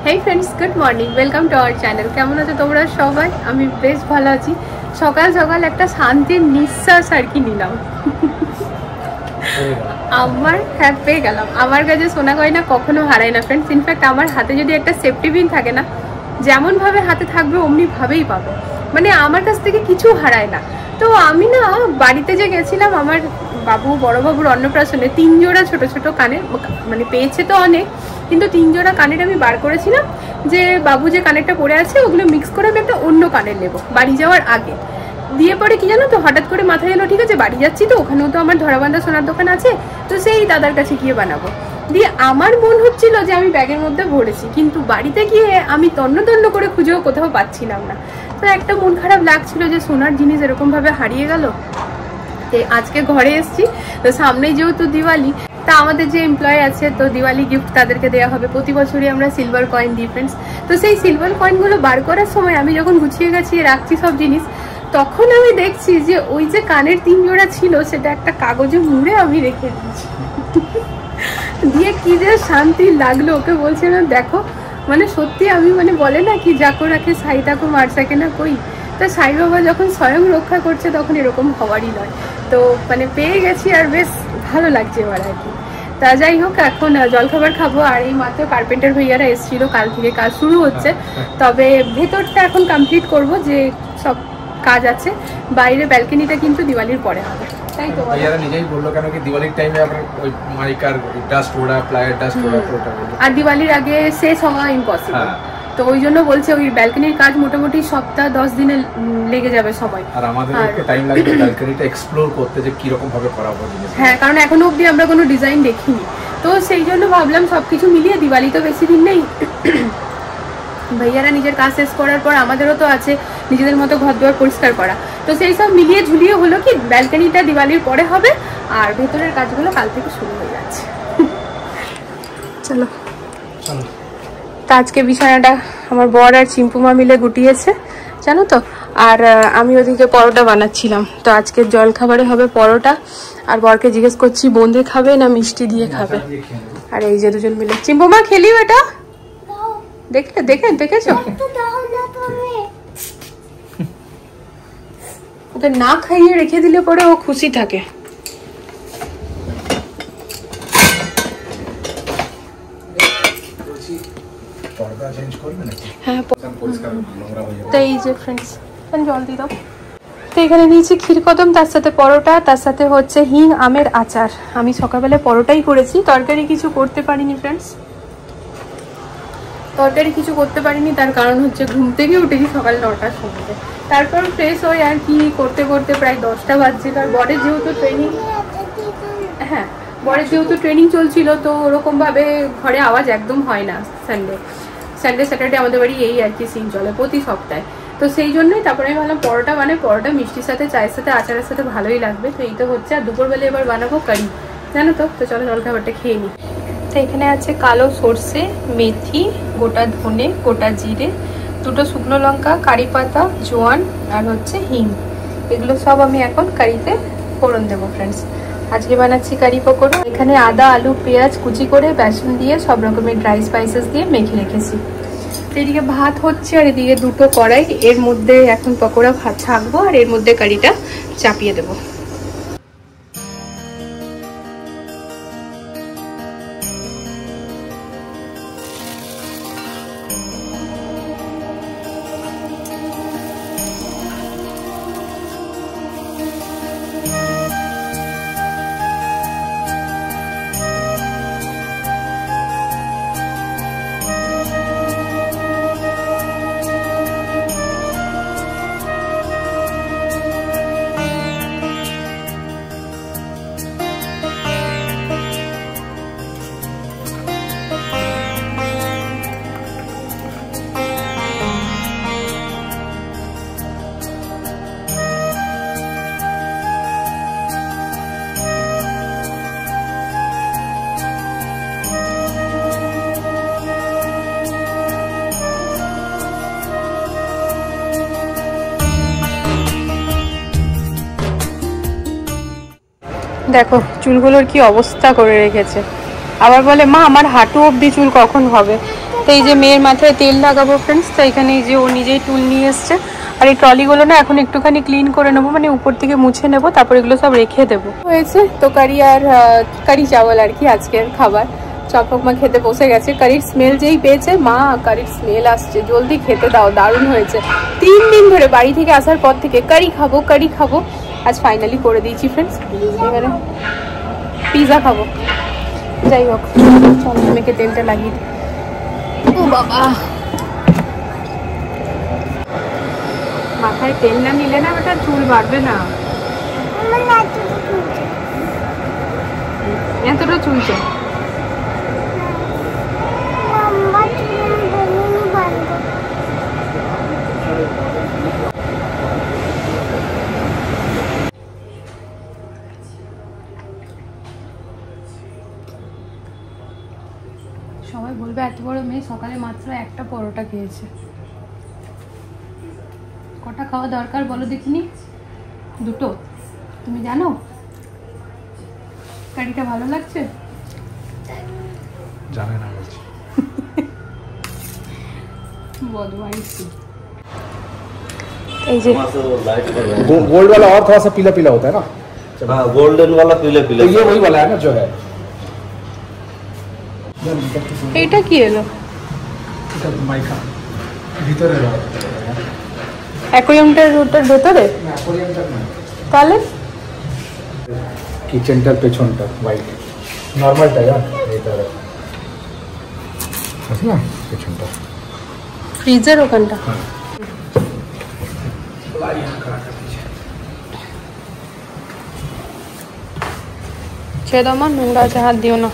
Hey friends, good morning, welcome to our channel. কেমন আছো তোমরা সবাই? আমি বেশ ভালো আছি। সকাল সকাল একটা শান্তির নিঃশ্বাস আর কি নিলাম। পেয়ে গেলাম। আমার কাছে সোনা গয়না কখনো হারায় না ফ্রেন্ডস। ইনফ্যাক্ট আমার হাতে যদি একটা সেফটি পিন থাকে না, যেমনভাবে হাতে থাকবে অমনিভাবেই পাবো। মানে আমার কাছ থেকে কিছু হারায় না। তো আমি না বাড়িতে যে গেছিলাম, আমার বড়বাবুর অন্নপ্রাশনে 3 জোড়া ছোট ছোট কানের, মানে পেয়েছে তো অনেক, কিন্তু 3 জোড়া কানের আমি বার করেছিলাম যে বাবু যে কানেরটা পরে আছে ওগুলো মিক্স করে আমি একটা অন্য কানের নেবো বাড়ি যাওয়ার আগে। দিয়ে পরে কি জানো তো, হঠাৎ করে মাথায় এলো ঠিক আছে বাড়ি যাচ্ছি তো, ওখানেও তো আমার ধরাবান্ধা সোনার দোকান আছে, তো সেই দাদার কাছে গিয়ে বানাবো। দিয়ে আমার মন হচ্ছিল যে আমি ব্যাগের মধ্যে ভরেছি, কিন্তু বাড়িতে গিয়ে আমি তন্ন তন্ন করে খুঁজেও কোথাও পাচ্ছিলাম না। তো একটা মন খারাপ লাগছিল যে সোনার জিনিস এরকমভাবে হারিয়ে গেল। আজকে ঘরে এসছি, তো সামনেই যেহেতু দিওয়ালি, তা আমাদের যে এমপ্লয়ি আছে তো দিওয়ালি গিফট তাদেরকে দেওয়া হবে। প্রতি বছরই আমরা সিলভার কয়েন দিই ফ্রেন্ডস। তো সেই সিলভার কয়েনগুলো বার করার সময় আমি যখন গুছিয়ে গাছিয়ে রাখছি সব জিনিস, তখন আমি দেখছি যে ওই যে কানের 3 জোড়া ছিল সেটা একটা কাগজে মুড়ে আমি রেখে দিয়েছি। দিয়ে কি যে শান্তি লাগলো, ওকে বলছিলাম দেখো, মানে সত্যি আমি মানে বলে না কি যাকো রাখে সাই তাকো মার থাকে না কই। তো সাই বাবা যখন স্বয়ং রক্ষা করছে তখন এরকম হওয়ারই নয়। তো মানে পেয়ে গেছি আর বেশ ভালো লাগছে এবার আর কি। তা যাই হোক, এখন জলখাবার খাবো। আর এই মাত্র কার্পেন্টার ভাইয়ারা এসেছিল, কাল থেকে কাজ শুরু হচ্ছে। তবে ভেতরটা এখন কমপ্লিট করব, যে সব কাজ আছে। বাইরে ব্যালকনিটা কিন্তু দিওয়ালির পরে হবে, তাই তো? ভাইয়ারা নিজেই বললো কেন কি দিওয়ালির টাইমে আপনার ওই মাইকার ডাস্ট ওড়া, প্লায়ের ডাস্ট ওড়া, আর দিওয়ালির আগে শেষ হওয়া ইম্পসিবল। তো ওই জন্য বলছে ওই ব্যালকনির কাজ মোটামুটি সপ্তাহ 10 দিনে লেগে যাবে সময়। আর আমাদের একটু টাইম লাগবে ব্যালকনিটা এক্সপ্লোর করতে যে কি রকম ভাবে করা হবে। হ্যাঁ, কারণ এখনো অবধি আমরা কোনো ডিজাইন দেখিনি। তো সেই জন্য ভাবলাম সবকিছু মিলিয়ে, দিওয়ালি তো বেশি দিন নেই, ভাইয়ারা নিজের কাজ শেষ করার পর আমাদেরও তো আছে নিজেদের মতো ঘর দুয়ার পরিষ্কার করা। তো সেই সব মিলিয়ে ঝুলিয়ে হলো কি ব্যালকনিটা দিওয়ালির পরে হবে, আর ভেতরের কাজগুলো কাল থেকে শুরু হয়ে যাচ্ছে। চলো। তা আজকে বিছানাটা আমার বর আর চিম্পুমা মিলে গুটিয়েছে জানো তো। আর আমি ওদিকে পরোটা বানাচ্ছিলাম। তো আজকে জল খাবারে হবে পরোটা। আর বরকে জিজ্ঞেস করছি বোঁদে খাবে না মিষ্টি দিয়ে খাবে। আর এই যে দুজন মিলে। চিম্পুমা খেলিও এটা, দেখেছো? ওকে না খাইয়ে রেখে দিলে পরে ও খুশি থাকে। হ্যাঁ, তো এই যে ফ্রেন্ডস জল দিয়ে দাও। তো এখানে নিয়েছি ক্ষীরকদম, তার সাথে পরোটা, তার সাথে হচ্ছে হিং আমের আচার। আমি সকালবেলায় পরোটাই করেছি, তরকারি কিছু করতে পারিনি ফ্রেন্ডস। তার কারণ হচ্ছে ঘুম থেকে উঠেছি সকাল 9টার সময়। তারপর ফ্রেশ হয়ে আর কি করতে করতে প্রায় 10টা বাজছিল। আর বরের যেহেতু ট্রেনিং চলছিল, তো ওরকমভাবে ঘরে আওয়াজ একদম হয় না। সানডে স্যাটারডে আমাদের বাড়ি এই আর কি সিন চলে প্রতি সপ্তাহে। তো সেই জন্যই তারপরে আমি ভাবলাম পরোটা মিষ্টির সাথে, চায়ের সাথে, আচারের সাথে ভালোই লাগবে। তো এই তো হচ্ছে। আর দুপুরবেলা এবার বানাবো কারি, জানো তো। তো চলো জলখাবারটা খেয়ে নিই। তো এখানে আছে কালো সর্ষে, মেথি, গোটা ধনে, গোটা জিরে, 2টো শুকনো লঙ্কা, কারি পাতা, জোয়ান আর হচ্ছে হিং। এগুলো সব আমি এখন কারিতে ফোড়ন দেবো ফ্রেন্ডস। আজকে বানাচ্ছি কারি পকোড়া। এখানে আদা, আলু, পেঁয়াজ কুচি করে বেসন দিয়ে সব রকমের ড্রাই স্পাইসেস দিয়ে মেখে রেখেছি। এদিকে ভাত হচ্ছে আর এদিকে 2টো কড়াই, এর মধ্যে এখন পকোড়া ভাত ছাকবো আর এর মধ্যে কারিটা চাপিয়ে দেবো। দেখো চুলগুলোর কি অবস্থা করে রেখেছে। আবার বলে মা আমার হাঁটু অবধি চুল কখন হবে। তো এই যে মেয়ের মাথায় তেল লাগাবো ফ্রেন্ডস, তো এখানে এই যে ও নিজেই টুল নিয়ে এসছে। আর এই ট্রলিগুলো না এখন একটুখানি ক্লিন করে নেবো, মানে উপর থেকে মুছে নেবো, তারপর এগুলো সব রেখে দেবো। হয়েছে তো কারি আর কারি চাওয়াল আর কি আজকের খাবার। চম্পক মা খেতে বসে গেছে। কারির স্মেল যেই পেয়েছে, মা কারির স্মেল আসছে, জলদি খেতে দাও, দারুণ হয়েছে। 3 দিন ধরে বাড়ি থেকে আসার পর থেকে কারি খাবো কারি খাবো, আজ ফাইনালি করে দিয়েছি ফ্রেন্ডস। এবারে পিৎজা খাবো। যাই হোক চল মেখে তেলটা লাগিয়ে দিই। ও বাবা, মাথায় তেল না নিলে না বেটা চুল বাড়বে না। এতটা চুলছে। সবাই বলবে এত বড় মেয়ে সকালে মাত্র একটা পরোটা খেয়েছে। কটা খাওয়া দরকার বলো দেখিনি? 2টো। তুমি জানো কারিটা ভালো লাগছে? জানে না বলছি। बदमाशी। এই যে गोल्ड वाला और थोड़ा सा पीला पीला होता है ना? हाँ, गोल्डन वाला पीले पीले। तो ये वही वाला है ना जो है। এটা কি এলো? এটা মাইকা ভিতরে রয়। অ্যাকোয়ারিয়ামটার ওটার ভেতরে? না অ্যাকোয়ারিয়ামটা না। তাহলে কিচেনটার পেছনটা হোয়াইট নরমালটা জান ভিতরে আছে না পেছনটা ফ্রিজের ওখানটা। ছেড়ে দাও মা, নোংরা আছে, হাত দিও না।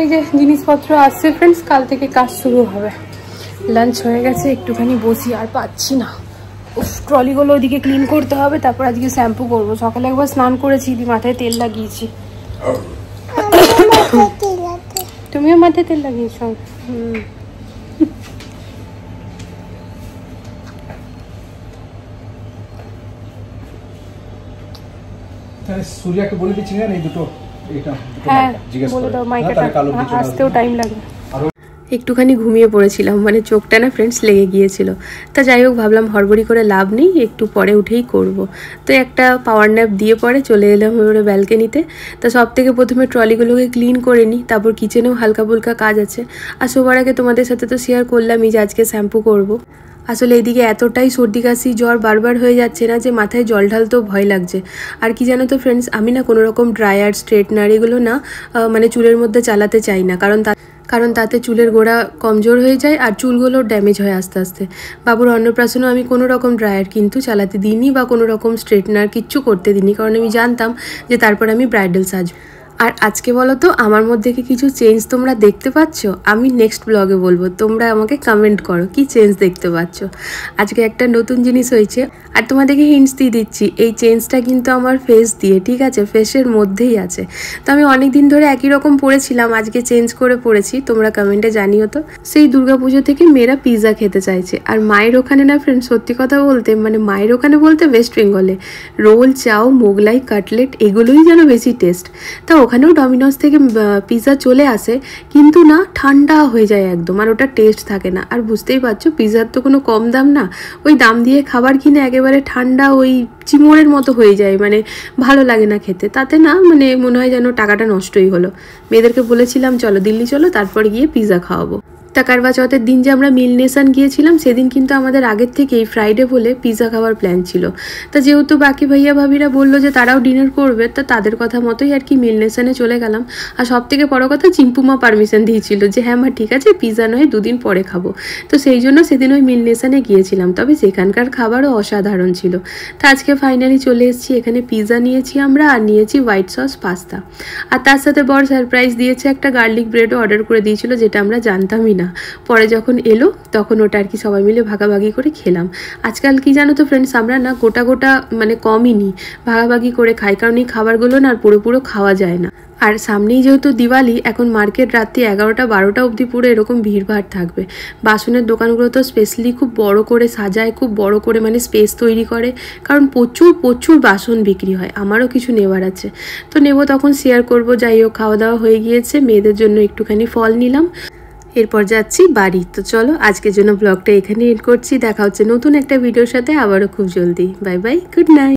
এই যে জিনিসপত্র আসছে ফ্রেন্ডস, কাল থেকে কাজ শুরু হবে। লাঞ্চ হয়ে গেছে, একটুখানি বসি, আর পাচ্ছি না। উফ, ট্রলিগুলো ওইদিকে ক্লিন করতে হবে, তারপর আজকে শ্যাম্পু করবো। সকালে একবার স্নান করেছি, মাথায় তেল লাগিয়েছি। তুমিও মাথায় তেল লাগিয়েছো? सूर्या के बोले दिच्छी ना এই দুটো এটা হ্যাঁ বলে দাও, মাইকাটা আসতেও টাইম লাগবে। একটুখানি ঘুমিয়ে পড়েছিলাম, মানে চোখটা না ফ্রেন্ডস লেগে গিয়েছিল। তা যাই হোক ভাবলাম হড়বড়ি করে লাভ নেই, একটু পরে উঠেই করব। তো একটা পাওয়ার ন্যাপ দিয়ে পরে চলে এলাম এবারে ব্যালকনিতে। তা সব থেকে প্রথমে ট্রলিগুলোকে ক্লিন করে নিই, তারপর কিচেনেও হালকা ফুলকা কাজ আছে। আর সবার আগে তোমাদের সাথে তো শেয়ার করলামই যে আজকে শ্যাম্পু করব। আসলে এদিকে এতটাই সর্দি কাশি জ্বর বারবার হয়ে যাচ্ছে না যে মাথায় জল ঢালতেও ভয় লাগছে। আর কি জানো তো ফ্রেন্ডস, আমি না কোনো রকম ড্রায়ার স্ট্রেটনার এগুলো না মানে চুলের মধ্যে চালাতে চাই না, কারণ তাতে চুলের গোড়া কমজোর হয়ে যায় আর চুলগুলো ড্যামেজ হয় আস্তে আস্তে। বাবুর অন্নপ্রাশনও আমি কোনো রকম ড্রায়ার কিন্তু চালাতে দিইনি বা কোনো রকম স্ট্রেটনার কিচ্ছু করতে দিইনি, কারণ আমি জানতাম যে তারপর আমি ব্রাইডাল সাজবো। আর আজকে বলো তো আমার মধ্যে কি কিছু চেঞ্জ তোমরা দেখতে পাচ্ছ? আমি নেক্সট ব্লগে বলবো, তোমরা আমাকে কমেন্ট করো কি চেঞ্জ দেখতে পাচ্ছ। আজকে একটা নতুন জিনিস হয়েছে, আর তোমাদেরকে হিন্টস দিয়ে দিচ্ছি, এই চেঞ্জটা কিন্তু আমার ফেস দিয়ে, ঠিক আছে, ফেসের মধ্যেই আছে। তো আমি অনেক দিন ধরে একই রকম পড়েছিলাম, আজকে চেঞ্জ করে পড়েছি, তোমরা কমেন্টে জানিও তো। সেই দুর্গাপুজো থেকে মেয়েরা পিৎজা খেতে চাইছে, আর মায়ের ওখানে না ফ্রেন্ড সত্যি কথা বলতে, মানে মায়ের ওখানে বলতে ওয়েস্ট বেঙ্গলে রোল, চাও, মোগলাই, কাটলেট এগুলোই যেন বেশি টেস্ট। তা ওখানেও ডমিনোস থেকে পিৎজা চলে আসে, কিন্তু না ঠান্ডা হয়ে যায় একদম, আর ওটা টেস্ট থাকে না। আর বুঝতেই পারছো পিৎজার তো কোনো কম দাম না, ওই দাম দিয়ে খাবার কিনে একেবারে ঠান্ডা ওই চিমড়ের মতো হয়ে যায়, মানে ভালো লাগে না খেতে। তাতে না মানে মনে হয় যেন টাকাটা নষ্টই হলো। মেয়েদেরকে বলেছিলাম চলো দিল্লি চলো, তারপর গিয়ে পিৎজা খাওয়াবো। তা কারবা চৌথের দিন যে আমরা মিল নেশন গিয়েছিলাম, সেদিন কিন্তু আমাদের আগের থেকেই ফ্রাইডে বলে পিৎজা খাওয়ার প্ল্যান ছিল। তা যেহেতু বাকি ভাইয়া ভাবিরা বললো যে তারাও ডিনার করবে, তা তাদের কথা মতোই আর কি মিল নেশনে চলে গেলাম। আর সব থেকে বড় কথা চিম্পুমা পারমিশন দিয়েছিল যে হ্যাঁ মা ঠিক আছে, পিৎজা নয় 2 দিন পরে খাবো। তো সেই জন্য সেদিন ওই মিল নেশনে গিয়েছিলাম, তবে সেখানকার খাবারও অসাধারণ ছিল। তা আজকে ফাইনালি চলে এসেছি, এখানে পিৎজা নিয়েছি আমরা, আর নিয়েছি হোয়াইট সস পাস্তা। আর তার সাথে বড় সারপ্রাইজ দিয়েছে, একটা গার্লিক ব্রেডও অর্ডার করে দিয়েছিল, যেটা আমরা জানতামই না। না। পরে যখন এলো তখন ওটা আর কি সবাই মিলে ভাগাভাগি করে খেলাম। আজকাল কি জানো তো ফ্রেন্ডস, আমরা না গোটা গোটা মানে কমই নিই, ভাগাভাগি করে খাই, কারণ এই খাবারগুলো না আর পুরো খাওয়া যায় না। আর সামনেই যেহেতু দিওয়ালি, এখন মার্কেট রাত্রি 11টা 12টা অবধি পুরো এরকম ভিড়ভাড় থাকবে। বাসনের দোকানগুলো তো স্পেশালি খুব বড় করে সাজায়, খুব বড় করে মানে স্পেস তৈরি করে, কারণ প্রচুর বাসন বিক্রি হয়। আমারও কিছু নেওয়ার আছে, তো নেব, তখন শেয়ার করব। যাই হোক, খাওয়া দাওয়া হয়ে গিয়েছে, মেয়েদের জন্য একটুখানি ফল নিলাম, এরপর যাচ্ছি বাড়ি। তো চলো আজকের জন্য ব্লগটা এখানে এন্ড করছি। দেখা হচ্ছে নতুন একটা ভিডিওর সাথে আবারও খুব জলদি। Bye bye, good night.